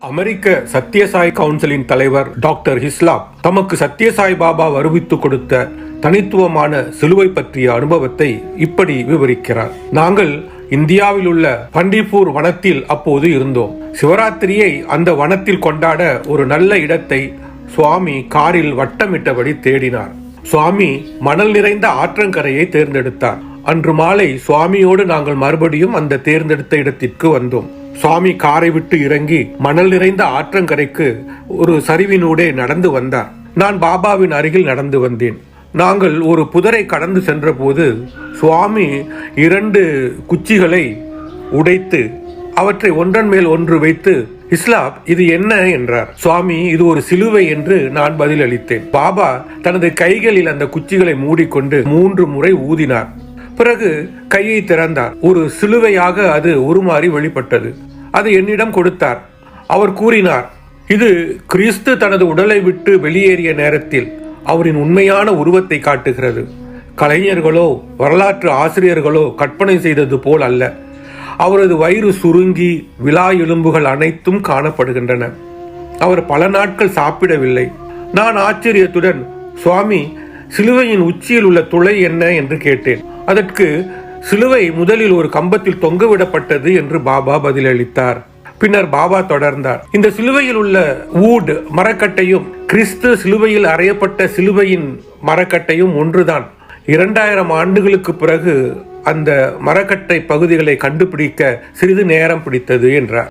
அமெரிக்க சத்யசாய் கவுன்சிலின் தலைவர் doctor Hislop தமக்கு சத்யசாய் பாபா வருவித்துக் கொடுத்த தனித்துவமான சிலுவை பற்றிய அனுபவத்தை இப்படி விவரிக்கிறார். நாங்கள் இந்தியாவில் உள்ள பண்டிப்பூர் வனத்தில் அப்போது இருந்தோம். சிவராத்திரியை அந்த வனத்தில் கொண்டாட ஒரு நல்ல இடத்தை சுவாமி காரில் வட்டமிட்டபடி தேடினார். சுவாமி மணல் நிறைந்த ஆற்றங்கரையை தேர்ந்தெடுத்தார். அன்று மாலை சுவாமியோடு நாங்கள் மறுபடியும் அந்த தேர்ந்தெடுத்த இடத்திற்கு வந்தோம். சுவாமி காரை விட்டு இறங்கி மணல் நிறைந்த ஆற்றங்கரைக்கு ஒரு சரிவினூடே நடந்து வந்தார். நான் பாபாவின் அருகில் நடந்து வந்தேன். நாங்கள் ஒரு புதரை கடந்து சென்ற போது சுவாமி 2 குச்சிகளை உடைத்து அவற்றை ஒன்றன் மேல் ஒன்று வைத்து, "இஸ்லாப், இது என்ன?" என்றார். சுவாமி, "இது ஒரு சிலுவை" என்று நான் பதில் அளித்தேன். பாபா தனது கைகளில் அந்த குச்சிகளை மூடிக்கொண்டு 3 முறை ஊதினார். பிறகு கையை திறந்தார். ஒரு சிலுவையாக அது உருமாறி வெளிப்பட்டது. அதை என்னிடம் கொடுத்தார். அவர் கூறினார், "இது கிறிஸ்து தனது உடலை விட்டு வெளியேறிய நேரத்தில் அவரின் உண்மையான உருவத்தை காட்டுகிறது. கலைஞர்களோ வரலாற்று ஆசிரியர்களோ கற்பனை செய்தது போல் அல்ல. அவரது வயிறு சுருங்கி விலா எலும்புகள் அனைத்தும் காணப்படுகின்றன. அவர் பல நாட்கள் சாப்பிடவில்லை." நான் ஆச்சரியத்துடன், "சுவாமி, சிலுவையின் உச்சியில் உள்ள துளை என்ன?" என்று கேட்டேன். அதற்கு, "சிலுவை முதலில் ஒரு கம்பத்தில் தொங்கவிடப்பட்டது" என்று பாபா பதிலளித்தார். பின்னர் பாபா தொடர்ந்தார், "இந்த சிலுவையில் உள்ள வூட் மரக்கட்டையும் கிறிஸ்து சிலுவையில் அறையப்பட்ட சிலுவையின் மரக்கட்டையும் ஒன்றுதான். 2000 ஆண்டுகளுக்கு பிறகு அந்த மரக்கட்டை பகுதிகளை கண்டுபிடிக்க சிறிது நேரம் பிடித்தது" என்றார்.